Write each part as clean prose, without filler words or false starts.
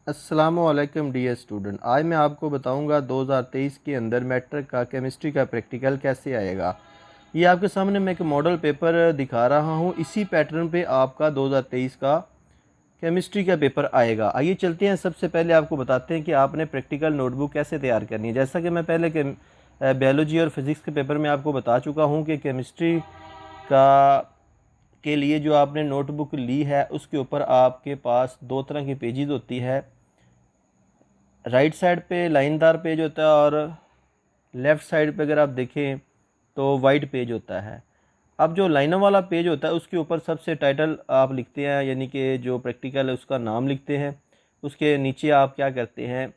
अस्सलामुअलैकुम dear student, आज मैं आपको बताऊंगा 2023 के अंदर मैट्रिक का केमिस्ट्री का प्रैक्टिकल कैसे आएगा। ये आपके सामने मैं एक मॉडल पेपर दिखा रहा हूँ। इसी पैटर्न पे आपका 2023 का केमिस्ट्री का पेपर आएगा। आइए चलते हैं, सबसे पहले आपको बताते हैं कि आपने प्रैक्टिकल नोटबुक कैसे तैयार करनी है। जैसा कि मैं पहले के बायोलॉजी और फिज़िक्स के पेपर में आपको बता चुका हूँ कि केमिस्ट्री का के लिए जो आपने नोटबुक ली है उसके ऊपर आपके पास दो तरह की पेजेस होती है। राइट साइड पे लाइनदार पेज होता है और लेफ़्ट साइड पे अगर आप देखें तो वाइट पेज होता है। अब जो लाइनों वाला पेज होता है उसके ऊपर सबसे टाइटल आप लिखते हैं, यानी कि जो प्रैक्टिकल है उसका नाम लिखते हैं। उसके नीचे आप क्या करते हैं,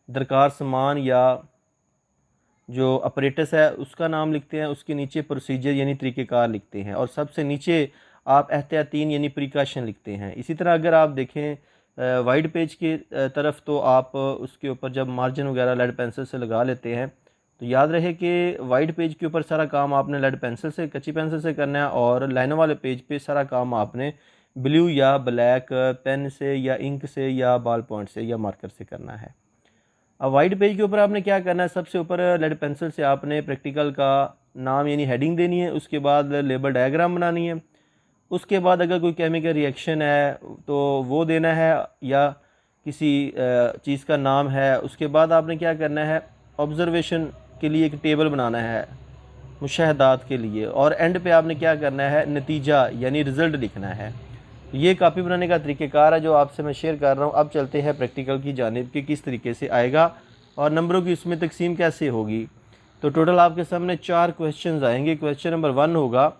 दरकार सामान या जो अपरेटस है उसका नाम लिखते हैं। उसके नीचे प्रोसीजर यानी तरीक़ेकार लिखते हैं और सबसे नीचे आप एहतियातीन यानी प्रिकॉशन लिखते हैं। इसी तरह अगर आप देखें वाइट पेज की तरफ, तो आप उसके ऊपर जब मार्जिन वगैरह लेड पेंसिल से लगा लेते हैं तो याद रहे कि वाइट पेज के ऊपर सारा काम आपने लेड पेंसिल से, कच्ची पेंसिल से करना है, और लाइनों वाले पेज पे सारा काम आपने ब्लू या ब्लैक पेन से या इंक से या बॉल पॉइंट से या मार्कर से करना है। अब वाइट पेज के ऊपर आपने क्या करना है, सबसे ऊपर लेड पेंसिल से आपने प्रैक्टिकल का नाम यानी हेडिंग देनी है। उसके बाद लेबल डायग्राम बनानी है। उसके बाद अगर कोई केमिकल रिएक्शन है तो वो देना है या किसी चीज़ का नाम है। उसके बाद आपने क्या करना है, ऑब्ज़र्वेशन के लिए एक टेबल बनाना है मुशाहदात के लिए, और एंड पे आपने क्या करना है, नतीजा यानी रिज़ल्ट लिखना है। ये कॉपी बनाने का तरीक़ेकार है जो आपसे मैं शेयर कर रहा हूँ। अब चलते हैं प्रैक्टिकल की जानिब कि किस तरीके से आएगा और नंबरों की उसमें तकसीम कैसे होगी। तो टोटल आपके सामने 4 क्वेश्चंस आएंगे। क्वेश्चन नंबर 1 होगा,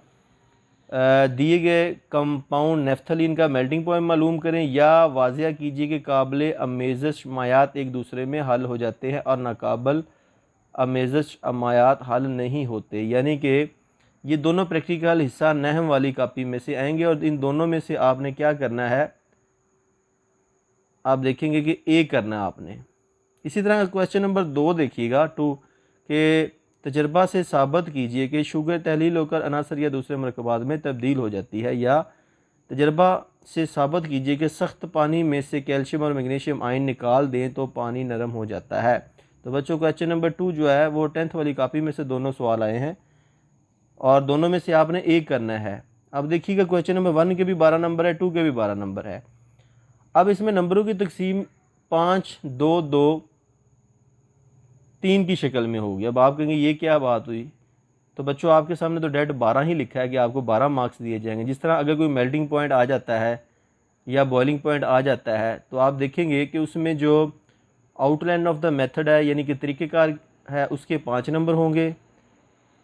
दिए गए कंपाउंड नेफ्थलीन का मेल्टिंग पॉइंट मालूम करें या वाज़िया कीजिए कि काबिल अमेज़श मायात एक दूसरे में हल हो जाते हैं और नाकाबिल अमेज़श मायात हल नहीं होते। यानी कि ये दोनों प्रैक्टिकल हिस्सा नहम वाली कापी में से आएंगे और इन दोनों में से आपने क्या करना है, आप देखेंगे कि ए करना है आपने। इसी तरह क्वेश्चन नंबर 2 देखिएगा, 2 के तजर्बा से साबित कीजिए कि शुगर तहलील होकर अनासर या दूसरे मरकबात में तब्दील हो जाती है, या तजर्बा से साबित कीजिए कि सख्त पानी में से कैल्शियम और मैग्नीशियम आयन निकाल दें तो पानी नरम हो जाता है। तो बच्चों क्वेश्चन नंबर 2 जो है वो 10th वाली कापी में से दोनों सवाल आए हैं और दोनों में से आपने एक करना है। अब देखिएगा क्वेश्चन नंबर 1 के भी 12 नंबर है, 2 के भी 12 नंबर है। अब इसमें नंबरों की तकसीम 5, 2, 2, 3 की शक्ल में होगी। अब आप कहेंगे ये क्या बात हुई, तो बच्चों आपके सामने तो डेट 12 ही लिखा है कि आपको 12 मार्क्स दिए जाएंगे। जिस तरह अगर कोई मेल्टिंग पॉइंट आ जाता है या बॉइलिंग पॉइंट आ जाता है तो आप देखेंगे कि उसमें जो आउटलाइन ऑफ द मेथड है यानी कि तरीक़ेकार है उसके 5 नंबर होंगे,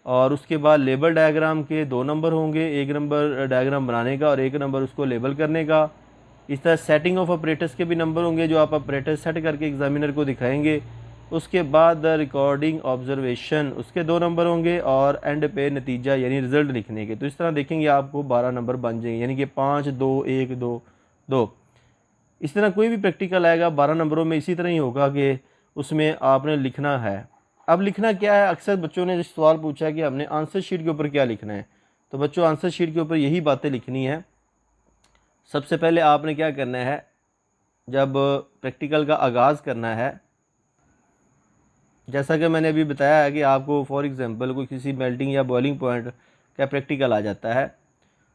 और उसके बाद लेबल डायग्राम के 2 नंबर होंगे, 1 नंबर डायग्राम बनाने का और 1 नंबर उसको लेबल करने का। इस तरह सेटिंग ऑफ ऑपरेटर्स के भी नंबर होंगे जो आप ऑपरेटर सेट करके एग्जामिनर को दिखाएंगे। उसके बाद रिकॉर्डिंग ऑब्जर्वेशन, उसके 2 नंबर होंगे और एंड पे नतीजा यानी रिज़ल्ट लिखने के। तो इस तरह देखेंगे आपको 12 नंबर बन जाएंगे, यानी कि 5, 2, 1, 2, 2। इस तरह कोई भी प्रैक्टिकल आएगा 12 नंबरों में इसी तरह ही होगा कि उसमें आपने लिखना है। अब लिखना क्या है, अक्सर बच्चों ने जिस सवाल पूछा कि हमने आंसर शीट के ऊपर क्या लिखना है, तो बच्चों आंसर शीट के ऊपर यही बातें लिखनी है। सबसे पहले आपने क्या करना है, जब प्रैक्टिकल का आगाज़ करना है, जैसा कि मैंने अभी बताया है कि आपको फॉर एग्ज़ाम्पल कोई किसी मेल्टिंग या बॉइलिंग पॉइंट का प्रैक्टिकल आ जाता है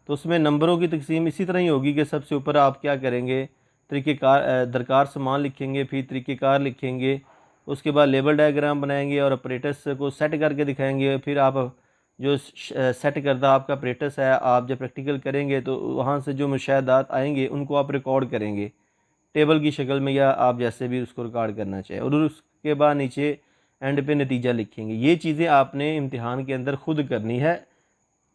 तो उसमें नंबरों की तकसीम इसी तरह ही होगी कि सबसे ऊपर आप क्या करेंगे, तरीक़ेकार दरकार सामान लिखेंगे, फिर तरीक़ेकार लिखेंगे, उसके बाद लेबल डायग्राम बनाएंगे और ऑपरेटर्स को सेट करके दिखाएंगे। फिर आप जो सेट करदा आपका ऑपरेटर्स है, आप जब प्रैक्टिकल करेंगे तो वहाँ से जो मुशाहदात आएंगे उनको आप रिकॉर्ड करेंगे टेबल की शक्ल में, या आप जैसे भी उसको रिकॉर्ड करना चाहें, और उसके बाद नीचे एंड पे नतीजा लिखेंगे। ये चीज़ें आपने इम्तिहान के अंदर ख़ुद करनी है।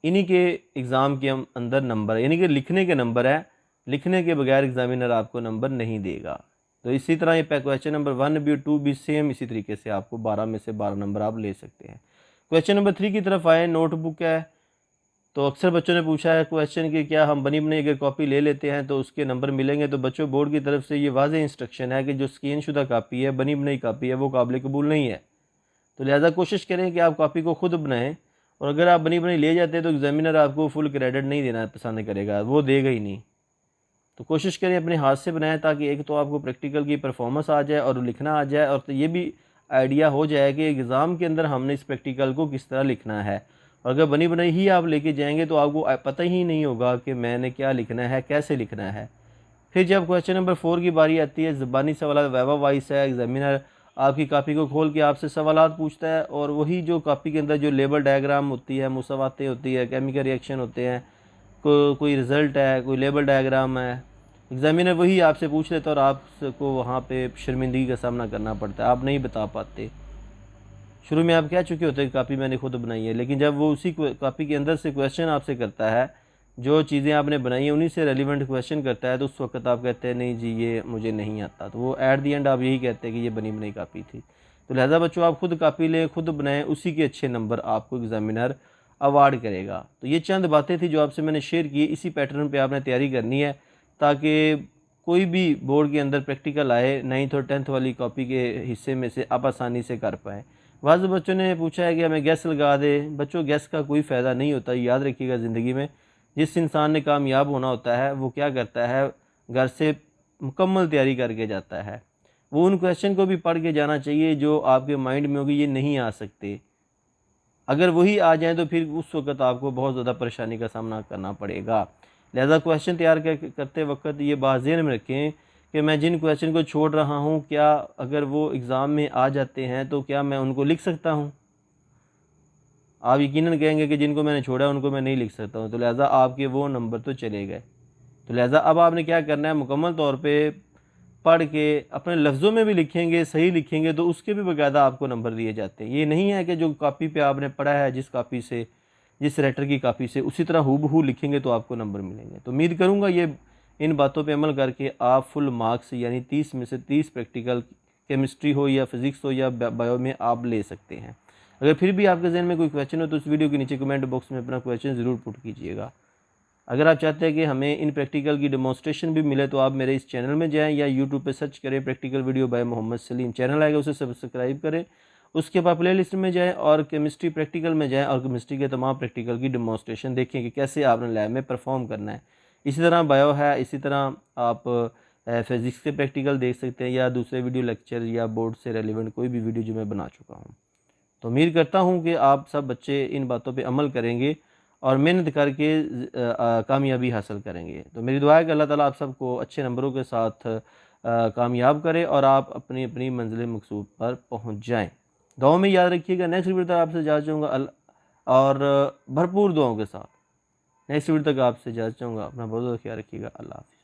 इन्हीं के एग्ज़ाम के अंदर नंबर है, यानी कि लिखने के नंबर है, लिखने के बगैर एग्ज़ामिनर आपको नंबर नहीं देगा। तो इसी तरह ये क्वेश्चन नंबर 1 भी 2 भी सेम इसी तरीके से आपको 12 में से 12 नंबर आप ले सकते हैं। क्वेश्चन नंबर 3 की तरफ आए, नोटबुक है। तो अक्सर बच्चों ने पूछा है क्वेश्चन कि क्या हम बनी बनाई अगर कॉपी ले लेते हैं तो उसके नंबर मिलेंगे। तो बच्चों बोर्ड की तरफ से ये वाज़ेह इंस्ट्रक्शन है कि जो स्कैन शुदा कापी है, बनी बनाई कापी है, वो काबिल कबूल नहीं है। तो लिहाजा कोशिश करें कि आप कॉपी को ख़ुद बनाएं, और अगर आप बनी बनाई ले जाते हैं तो एग्जामिनर आपको फुल क्रेडिट नहीं देना पसंद करेगा, वो देगा ही नहीं। तो कोशिश करें अपने हाथ से बनाएं, ताकि एक तो आपको प्रैक्टिकल की परफॉर्मेंस आ जाए और लिखना आ जाए, और तो ये भी आइडिया हो जाए कि एग्ज़ाम के अंदर हमने इस प्रैक्टिकल को किस तरह लिखना है। और अगर बनी बनाई ही आप लेके जाएंगे तो आपको पता ही नहीं होगा कि मैंने क्या लिखना है, कैसे लिखना है। फिर जब क्वेश्चन नंबर 4 की बारी आती है, ज़बानी सवाल वाइवा वाइस है, एग्जामिनर आपकी कापी को खोल के आपसे सवालात पूछता है, और वही जो कापी के अंदर जो लेबल डायग्राम होती है, मुसावातें होती है, केमिकल रिएक्शन होते हैं, कोई रिज़ल्ट है, कोई लेबल डायग्राम है, एग्जामिनर वही आपसे पूछ लेता है और आपको वहाँ पे शर्मिंदगी का सामना करना पड़ता है, आप नहीं बता पाते। शुरू में आप कह चुके होते हैं कापी मैंने खुद बनाई है, लेकिन जब वो उसी कापी के अंदर से क्वेश्चन आपसे करता है, जो चीज़ें आपने बनाई हैं उन्हीं से रेलिवेंट क्वेश्चन करता है, तो उस वक्त आप कहते हैं नहीं जी ये मुझे नहीं आता। तो वो एट दी एंड आप यही कहते हैं कि ये बनी बनाई कापी थी। तो लिहाजा बच्चों आप खुद कापी लें, खुद बनाएं, उसी के अच्छे नंबर आपको एग्जामिनर अवार्ड करेगा। तो ये चंद बातें थी जो आपसे मैंने शेयर की। इसी पैटर्न पे आपने तैयारी करनी है, ताकि कोई भी बोर्ड के अंदर प्रैक्टिकल आए 9th और 10th वाली कॉपी के हिस्से में से आप आसानी से कर पाएँ। बाज़ बच्चों ने पूछा है कि हमें गैस लगा दे। बच्चों गैस का कोई फ़ायदा नहीं होता, याद रखिएगा। ज़िंदगी में जिस इंसान ने कामयाब होना होता है वो क्या करता है, घर से मुकम्मल तैयारी करके जाता है। वो उन क्वेश्चन को भी पढ़ के जाना चाहिए जो आपके माइंड में होगी ये नहीं आ सकते। अगर वही आ जाए तो फिर उस वक्त आपको बहुत ज़्यादा परेशानी का सामना करना पड़ेगा। लिहाजा क्वेश्चन तैयार करते वक्त ये बात ज़हन में रखें कि मैं जिन क्वेश्चन को छोड़ रहा हूँ, क्या अगर वो एग्ज़ाम में आ जाते हैं तो क्या मैं उनको लिख सकता हूँ? आप यकीनन कहेंगे कि जिनको मैंने छोड़ा है उनको मैं नहीं लिख सकता हूँ, तो लिहाजा आपके वो नंबर तो चले गए। तो लिहाजा अब आपने क्या करना है, मुकम्मल तौर पे पढ़ के अपने लफ्ज़ों में भी लिखेंगे, सही लिखेंगे तो उसके भी बाकायदा आपको नंबर दिए जाते हैं। ये नहीं है कि जो कॉपी पे आपने पढ़ा है, जिस कॉपी से, जिस राइटर की कॉपी से उसी तरह हूबहू लिखेंगे तो आपको नंबर मिलेंगे। तो उम्मीद करूँगा ये इन बातों पे अमल करके आप फुल मार्क्स यानी 30 में से 30 प्रैक्टिकल केमिस्ट्री हो या फिज़िक्स हो या बायो में आप ले सकते हैं। अगर फिर भी आपके ज़हन में कोई क्वेश्चन हो तो उस वीडियो के नीचे कमेंट बॉक्स में अपना क्वेश्चन ज़रूर पुट कीजिएगा। अगर आप चाहते हैं कि हमें इन प्रैक्टिकल की डेमोंस्ट्रेशन भी मिले तो आप मेरे इस चैनल में जाएं या यूट्यूब पे सर्च करें practical video by Mohammad Salim, channel आएगा उसे सब्सक्राइब करें। उसके बाद प्ले लिस्ट में जाएँ और केमिस्ट्री प्रैक्टिकल में जाएँ और केमिस्ट्री के तमाम प्रैक्टिकल की डेमोंस्ट्रेशन देखें कि कैसे आपने लैब में परफॉर्म करना है। इसी तरह बायो है, इसी तरह आप फिज़िक्स के प्रैक्टिकल देख सकते हैं या दूसरे वीडियो लेक्चर या बोर्ड से रेलिवेंट कोई भी वीडियो जो मैं बना चुका हूँ। तो उम्मीद करता हूँ कि आप सब बच्चे इन बातों पे अमल करेंगे और मेहनत करके कामयाबी हासिल करेंगे। तो मेरी दुआ है कि अल्लाह ताला आप सबको अच्छे नंबरों के साथ कामयाब करे और आप अपनी अपनी मंजिल मकसूद पर पहुँच जाएँ। दुआओं में याद रखिएगा। नेक्स्ट वीडियो तक आपसे इजाज़त चाहूँगा और भरपूर दुआओं के साथ नेक्स्ट वीडियो तक आपसे इजाज़त चाहूँगा। अपना बहुत ज़्यादा ख्याल रखिएगा। अल्लाह हाफ़िज़।